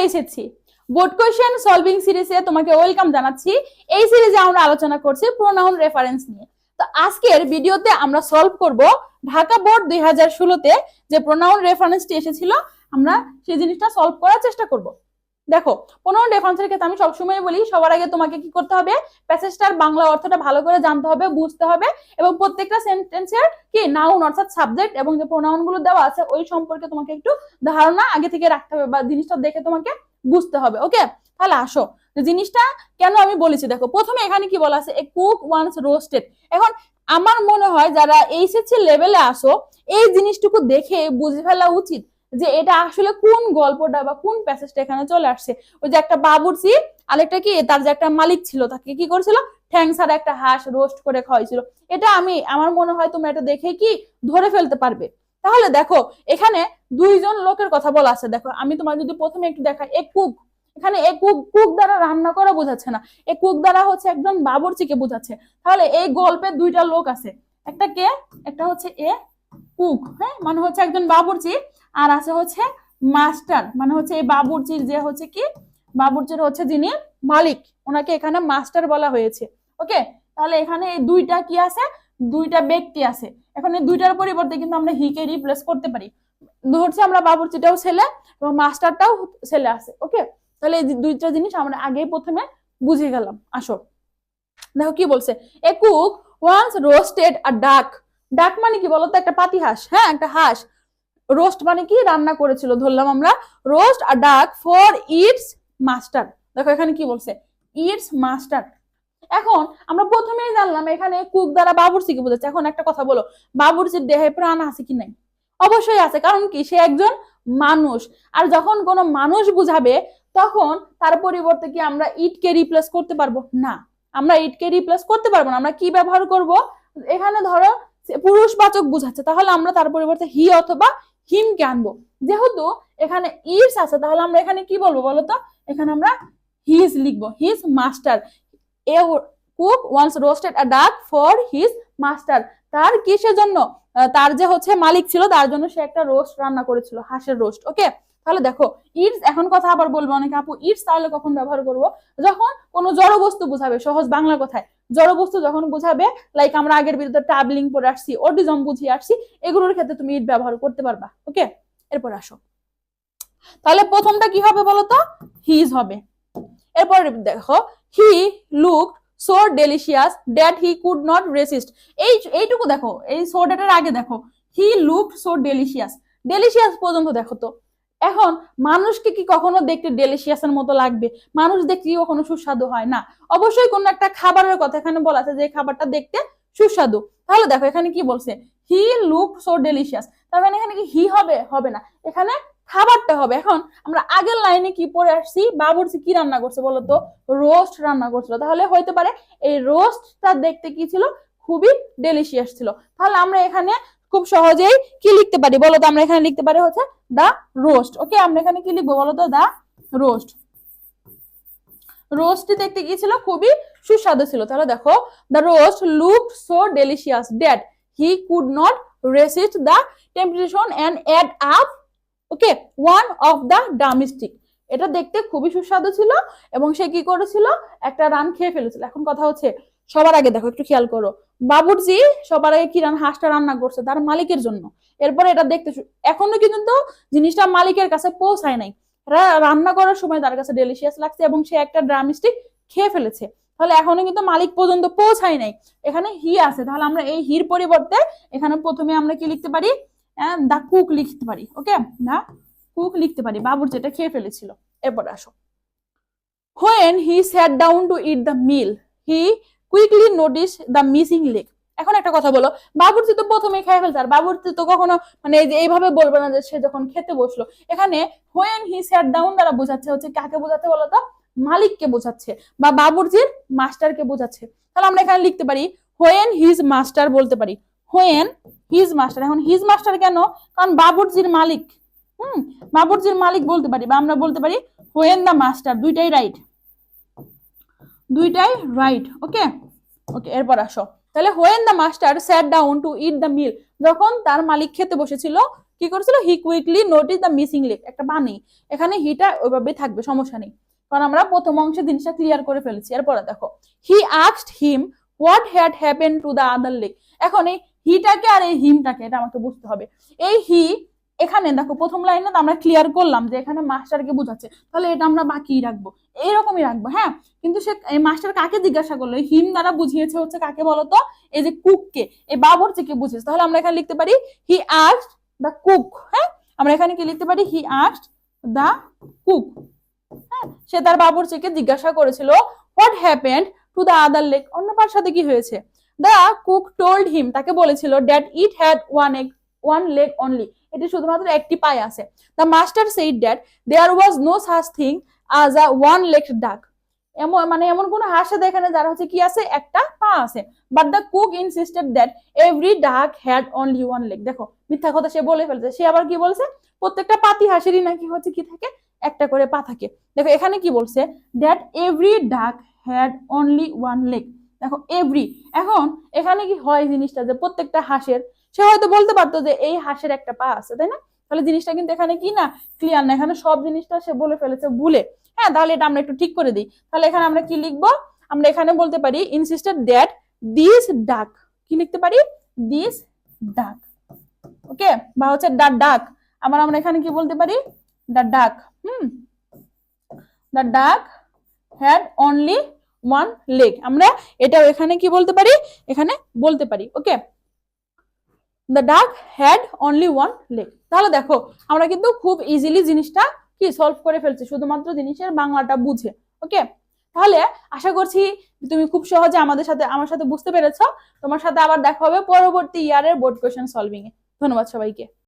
এসেছি board question solving সিরিজে তোমাকে ওয়েলকাম জানাচ্ছি। এই সিরিজে আমরা আলোচনা করছি প্রোনাউন রেফারেন্স নিয়ে। তো আজকের ভিডিওতে আমরা সলভ করব ঢাকা বোর্ড 2016-তে যে প্রোনাউন রেফারেন্সটি এসেছিল, আমরা সেই জিনিসটা সলভ করার চেষ্টা করব। দেখো, প্রোনাউন রেফারেন্সের ক্ষেত্রে আমি সবসময় বলি সবার আগে তোমাকে কি করতে হবে, প্যাসেজটার বাংলা অর্থটা ভালো করে জানতে হবে, বুঝতে হবে, এবং প্রত্যেকটা সেন্টেন্সের কি নাউন অর্থাৎ সাবজেক্ট এবং যে প্রোনাউন গুলো দেওয়া আছে ওই সম্পর্কে তোমাকে একটু ধারণা আগে থেকে রাখতে হবে বা জিনিসটা দেখে তোমাকে বুঝতে হবে। ওকে, তাহলে আসো জিনিসটা কেন আমি বলেছি। দেখো, প্রথমে এখানে কি বলা আছে, এ কুক ওয়ান্স রোস্টেড। এখন আমার মনে হয় যারা এইচএসসি লেভেলে আসো এই জিনিসটুকু দেখে বুঝে ফেলা উচিত যে এটা আসলে কোন গল্পটা বা কোন প্যাসেজটা এখানে চলে আসছে। ওই যে একটা বাবুর্চি আরেকটা কি তার যে একটা মালিক ছিল তাকে কি করেছিল, ঠ্যাং ছাড়া একটা হাঁস রোস্ট করে খাওয়াইছিল। এটা আমার মনে হয় তোমরা এটা দেখে কি ধরে ফেলতে পারবে। তাহলে দেখো এখানে দুইজন লোকের কথা বলা আছে। দেখো আমি তোমার যদি প্রথমে একটু দেখাই, এ কুক, এখানে এ কুক দ্বারা রান্না করা বোঝাচ্ছে না, এ কুক দ্বারা হচ্ছে একজন বাবুর্চিকে বোঝাচ্ছে। তাহলে এই গল্পে দুইটা লোক আছে, একটা কে, একটা হচ্ছে এ কুক, হ্যাঁ মানে হচ্ছে একজন বাবুর্চি, আর আছে হচ্ছে মাস্টার, মানে হচ্ছে এই বাবুর্চির যে হচ্ছে কি, বাবুর্চির হচ্ছে যিনি মালিক ওনাকে এখানে মাস্টার বলা হয়েছে। ওকে, তাহলে এখানে এই দুইটা কি আছে, দুইটা ব্যক্তি আছে। এখন এই দুইটার পরিবর্তে কিন্তু আমরা হি কে রিপ্লেস করতে পারি। ধরছি আমরা বাবুর্চিটাও ছেলে এবং মাস্টারটাও ছেলে আছে। ওকে, তাহলে এই দুইটা জিনিস আমরা আগেই প্রথমে বুঝে গেলাম। আসো দেখো কি বলছে, এ কুক ওয়ান্স রোস্টেড আ ডাক। ডাক মানে কি বলতো, একটা পাতি হাঁস, হ্যাঁ একটা হাঁস। রোস্ট মানে কি রান্না করেছিল, ধরলাম আমরা রোস্ট আ ডাক ফর ইটস মাস্টার। দেখো এখানে কি বলছে, ইটস মাস্টার। এখন আমরা প্রথমেই জানলাম এখানে কুক দ্বারা বাবুর্চিকে বোঝাচ্ছে। এখন একটা কথা বলো, বাবুর্চির দেহে প্রাণ আছে কি নাই? অবশ্যই আছে, কারণ কি সে একজন মানুষ। আর যখন কোনো মানুষ বুঝাবে তখন তার পরিবর্তে কি আমরা ইটকে রিপ্লেস করতে পারবো না? আমরা ইটকে রিপ্লেস করতে পারবো না। আমরা কি ব্যবহার করব, এখানে ধরো পুরুষবাচক বুঝাচ্ছে, তাহলে আমরা তার পরিবর্তে হি অথবা হিমকে আনবো। যেহেতু এখানে ইটস আছে তাহলে আমরা এখানে কি বলবো বলতো, এখানে আমরা হিজ লিখবো, হিজ মাস্টার। এ কুক ওয়ান্স রোস্টেড আ ডাক ফর হিজ মাস্টার। তার কিসের জন্য, তার যে হচ্ছে মালিক ছিল তার জন্য সে একটা রোস্ট রান্না করেছিল, হাঁসের রোস্ট। ওকে, তাহলে দেখো ইটস, এখন কথা আবার বলবো অনেকে আপু ইটস তাহলে কখন ব্যবহার করব, যখন কোনো জড় বস্তু বুঝাবে। সহজ বাংলা কথায় জড় বস্তু যখন বুঝাবে, লাইক আমরা আগের ভিডিওতে ট্রাভেলিং পড়ে আসছি, অটিজম বুঝিয়ে আসছি, এগুলোর ক্ষেত্রে তুমি ইট ব্যবহার করতে পারবা। ওকে, এরপর আসো, তাহলে প্রথমটা কি হবে বলতো, হিজ হবে। এরপর দেখো, he looked so delicious that he could not racist. এইটুকু দেখো, এই সো ডেটের আগে দেখো he looked so delicious, delicious পর্যন্ত দেখো তো। এখন মানুষকে কি কখনো দেখতে ডেলিশিয়াসের মতো লাগবে? মানুষ দেখতে কখনো সুস্বাদু হয় না। অবশ্যই কোন একটা খাবারের কথা এখানে বলা আছে যে খাবারটা দেখতে সুস্বাদু। তাহলে দেখো এখানে কি বলছে, হি লুকড সো ডেলিশিয়াস, তার মানে এখানে কি হি হবে? হবে না, এখানে খাবারটা হবে। এখন আমরা আগের লাইনে কি পড়ে আসছি, বাবুর্চি কি রান্না করছে বলতো, রোস্ট রান্না করছিল। তাহলে হইতে পারে এই রোস্টটা দেখতে কি ছিল, খুবই ডেলিশিয়াস ছিল। তাহলে আমরা এখানে খুব সহজেই কি লিখতে পারি বলতো, আমরা এখানে লিখতে পারি হচ্ছে দা রোস্ট। ওকে, আমরা এখানে কি লিখবো বলতো, দা রোস্ট। রোস্টটি দেখতে কি ছিল, খুবই সুস্বাদু ছিল। তাহলে দেখো, the roast looked so delicious that he could not resist the temptation and ate up okay one of the drumstick. এটা দেখতে খুবই সুস্বাদু ছিল এবং সে কি করেছিল, একটা রান খেয়ে ফেলেছিল। এখন কথা হচ্ছে, সবার আগে দেখো একটু খেয়াল করো, বাবুর্চি সবার আগে কি হাঁসটা রান্না করছে তার মালিকের জন্য। এরপরে এটা দেখতে এখনো কিন্তু জিনিসটা মালিকের কাছে পৌঁছায় নাই, রান্না করার সময় তার কাছে ডেলিশিয়াস লাগছে এবং সে একটা ড্রামস্টিক খেয়ে ফেলেছে। তাহলে এখনো কিন্তু মালিক পর্যন্ত পৌঁছায় নাই, এখানে হি আছে। তাহলে আমরা এই হির পরিবর্তে এখানে প্রথমে আমরা কি লিখতে পারি, দা কুক লিখতে পারি। ওকে, দা কুক লিখতে পারি, বাবুর্চি এটা খেয়ে ফেলেছিল। এরপর আসো, when he sat down to eat the meal he quickly noticed the missing leg। এখন একটা কথা বলো, বাবুর্চি তো প্রথমে খেয়ে ফেলছে, আর বাবুর্চি তো কখনো মানে এইভাবে বলবে না যে সে যখন খেতে বসলো। এখানে when he sat down দ্বারা বোঝাচ্ছে হচ্ছে কাকে বোঝাচ্ছে বলতো, মালিককে বোঝাচ্ছে বা বাবুর্চির মাস্টারকে বোঝাচ্ছে। তাহলে আমরা এখানে লিখতে পারি when his master বলতে পারি, when his master। এখন his master কেন, কারণ বাবুর্চির মালিক, বাবুর্চির মালিক বলতে পারি, বা আমরা বলতে পারি when the master, দুইটাই রাইট, দুইটাই রাইট। ওকে ওকে, এরপর আসো, তাহলে when the master sat down to eat the meal, যখন তার মালিক খেতে বসেছিল কি করছিল, he quickly notice the missing leg, একটা বানি, এখানে হিটা ওইভাবেই থাকবে, সমস্যা নেই, কারণ আমরা প্রথম অংশে জিনিসটা ক্লিয়ার করে ফেলেছি। এরপরে দেখো, he asked him what had happen to the other leg. এখন এই হিটাকে আর এই হিমটাকে এটা আমাকে বুঝতে হবে। এই হি এখানে দেখো প্রথম লাইনে তো আমরা ক্লিয়ার করলাম যে এখানে মাস্টারকে বোঝাচ্ছে, তাহলে এটা আমরা বাকি রাখবো, এইরকমই রাখবো, হ্যাঁ। কিন্তু সে এই মাস্টার কাকে জিজ্ঞাসা করলো, হিম দ্বারা বুঝিয়েছে হচ্ছে কাকে বলতো, এই যে কুককে, এই বাবুর্চিকে বুঝিয়েছে। তাহলে আমরা এখানে লিখতে পারি হি আস্কড দ্য কুক, হ্যাঁ। আমরা এখানে কি লিখতে পারি, হি আস্কড দ্য কুক, হ্যাঁ। সে তার বাবুর্চিকে জিজ্ঞাসা করেছিল what happened to the other leg, অন্য পার সাথে কি হয়েছে। দ্য কুক টোল্ড হিম, তাকে বলেছিল that it had one leg only, এটি শুধুমাত্র একটি পায়ে আছে। The master said that there was no such thing as a one legged ডাক, এমন কোন হাঁস আছে এখানে যারা হচ্ছে কি আছে, একটা পা আছে। But the cook insisted that every ডাক হ্যাড অনলি ওয়ান লেগ, দেখো মিথ্যা কথা সে বলে ফেলছে। সে আবার কি বলছে, প্রত্যেকটা পাতি হাঁসেরই নাকি হচ্ছে কি থাকে, একটা করে পা থাকে। দেখো এখানে কি বলছে, দ্যাট এভরি ডাক হ্যাড অনলি ওয়ান লেগ, দেখো এভরি, এখন এখানে কি হয় জিনিসটা যে প্রত্যেকটা হাঁসের, সে হয়তো বলতে পারতো যে এই হাঁসের একটা পা আছে, তাই না। তাহলে জিনিসটা কিন্তু এখানে কি না, ক্লিয়ার না, এখানে সব জিনিসটা সে বলে ফেলেছে ভুলে, হ্যাঁ। তাহলে এটা আমরা একটু ঠিক করে দিই। তাহলে এখানে আমরা কি লিখবো, আমরা এখানে বলতে পারি ইনসিস্টেড দ্যাট দিস ডাক, কি লিখতে পারি, দিস ডাক, ওকে, বা হচ্ছে দা ডাক, আবার আমরা এখানে কি বলতে পারি, দা ডাক, দা ডাক হ্যাড অনলি ওয়ান লেগ, আমরা এটাও এখানে কি বলতে পারি, এখানে বলতে পারি, ওকে, দ্য ডাক হ্যাড অনলি ওয়ান লেগ। তাহলে দেখো আমরা কিন্তু খুব ইজিলি জিনিসটা কি সলভ করে ফেলছি, শুধুমাত্র জিনিসের বাংলাটা বুঝে, ওকে। তাহলে আশা করছি তুমি খুব সহজে আমার সাথে বুঝতে পেরেছো। তোমার সাথে আবার দেখা হবে পরবর্তী ইয়ারের বোর্ড কোয়েশ্চেন সলভিং এ। ধন্যবাদ সবাইকে।